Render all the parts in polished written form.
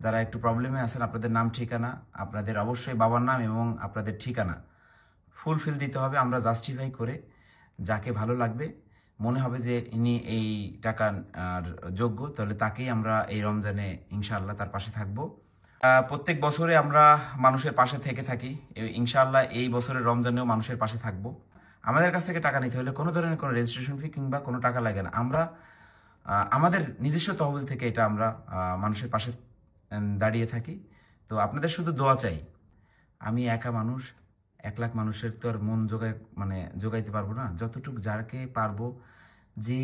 যারা একটু প্রবলেমে আছেন আপনাদের নাম ঠিকানা, আপনাদের অবশ্যই বাবার নাম এবং আপনাদের ঠিকানা ফুলফিল দিতে হবে। আমরা জাস্টিফাই করে যাকে ভালো লাগবে মনে হবে যে ইনি এই টাকার যোগ্য, তাহলে তাকেই আমরা এই রমজানে ইনশাআল্লাহ তার পাশে থাকব। প্রত্যেক বছরে আমরা মানুষের পাশে থেকে থাকি, ইনশাআল্লাহ এই বছরের রমজানেও মানুষের পাশে থাকব। আমাদের কাছ থেকে টাকা নিতে হলে কোনো ধরনের কোনো রেজিস্ট্রেশন ফি কিংবা কোনো টাকা লাগে না। আমরা আমাদের নিজস্ব তহবিল থেকে এটা আমরা মানুষের পাশে দাঁড়িয়ে থাকি। তো আপনাদের শুধু দোয়া চাই। আমি একা মানুষ, 1 লাখ মানুষের তো আর মন জোগাইতে পারবো না। যতটুকু যাকে পারবো, যে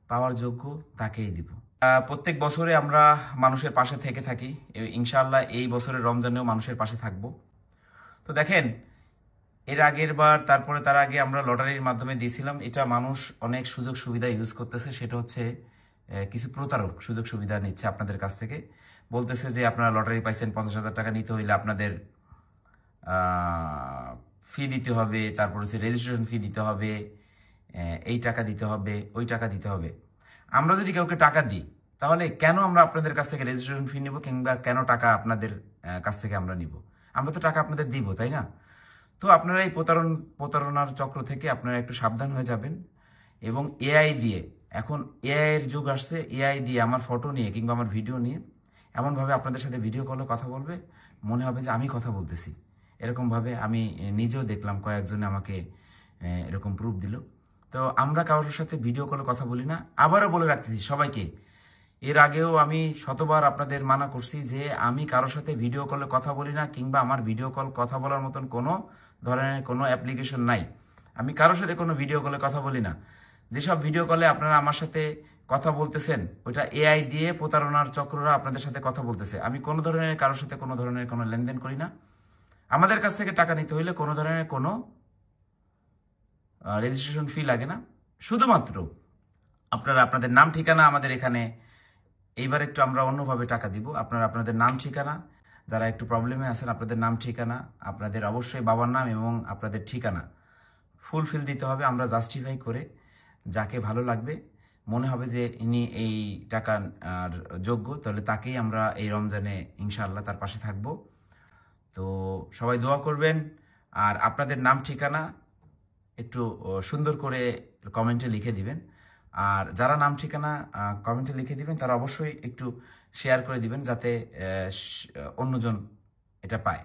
পাওয়ার যোগ্য তাকেই দিব। প্রত্যেক বছরে আমরা মানুষের পাশে থেকে থাকি, ইনশাআল্লাহ এই বছরের রমজানেও মানুষের পাশে থাকব। তো দেখেন, এর আগের বার তারপরে তার আগে আমরা লটারির মাধ্যমে দিয়েছিলাম। এটা মানুষ অনেক সুযোগ সুবিধা ইউজ করতেছে। সেটা হচ্ছে কিছু প্রতারক সুযোগ সুবিধা নিচ্ছে আপনাদের কাছ থেকে, বলতেছে যে আপনারা লটারি পাইছেন, 50,000 টাকা নিতে হইলে আপনাদের ফি দিতে হবে, তারপর হচ্ছে রেজিস্ট্রেশন ফি দিতে হবে, এই টাকা দিতে হবে, ওই টাকা দিতে হবে। আমরা যদি কাউকে টাকা দিই, তাহলে কেন আমরা আপনাদের কাছ থেকে রেজিস্ট্রেশন ফি নিব কিংবা কেন টাকা আপনাদের কাছ থেকে আমরা নিব? আমরা তো টাকা আপনাদের দিব, তাই না? তো আপনারা এই প্রতারণার চক্র থেকে আপনারা একটু সাবধান হয়ে যাবেন। এবং এআই দিয়ে, এখন এআই এর যুগ আসছে, এআই দিয়ে আমার ফটো নিয়ে কিংবা আমার ভিডিও নিয়ে এমনভাবে আপনাদের সাথে ভিডিও কলে কথা বলবে, মনে হবে যে আমি কথা বলতেছি। এরকমভাবে আমি নিজেও দেখলাম, কয়েকজনে আমাকে এরকম প্রুফ দিল। তো আমরা কারোর সাথে ভিডিও কলে কথা বলি না। আবারও বলে রাখতেছি সবাইকে, এর আগেও আমি শতবার আপনাদের মানা করছি যে আমি কারোর সাথে ভিডিও কলে কথা বলি না, কিংবা আমার ভিডিও কল কথা বলার মতন কোনো ধরনের কোনো অ্যাপ্লিকেশন নাই। আমি কারোর সাথে কোনো ভিডিও কলে কথা বলি না। যেসব ভিডিও কলে আপনারা আমার সাথে কথা বলতেছেন, ওইটা এআই দিয়ে প্রতারণার চক্ররা আপনাদের সাথে কথা বলতেছে। আমি কোনো ধরনের কারোর সাথে কোনো ধরনের কোনো লেনদেন করি না। আমাদের কাছ থেকে টাকা নিতে হইলে কোনো ধরনের কোনো রেজিস্ট্রেশন ফি লাগে না। শুধুমাত্র আপনারা আপনাদের নাম ঠিকানা আমাদের এখানে, এইবার একটু আমরা অন্যভাবে টাকা দিব। আপনারা আপনাদের নাম ঠিকানা, যারা একটু প্রবলেমে আছেন আপনাদের নাম ঠিকানা, আপনাদের অবশ্যই বাবার নাম এবং আপনাদের ঠিকানা ফুলফিল দিতে হবে। আমরা জাস্টিফাই করে যাকে ভালো লাগবে মনে হবে যে ইনি এই টাকার যোগ্য, তাহলে তাকেই আমরা এই রমজানে ইনশাআল্লাহ তার পাশে থাকব। তো সবাই দোয়া করবেন। আর আপনাদের নাম ঠিকানা একটু সুন্দর করে কমেন্টে লিখে দিবেন। আর যারা নাম ঠিকানা কমেন্টে লিখে দিবেন, তারা অবশ্যই একটু শেয়ার করে দিবেন, যাতে অন্যজন এটা পায়।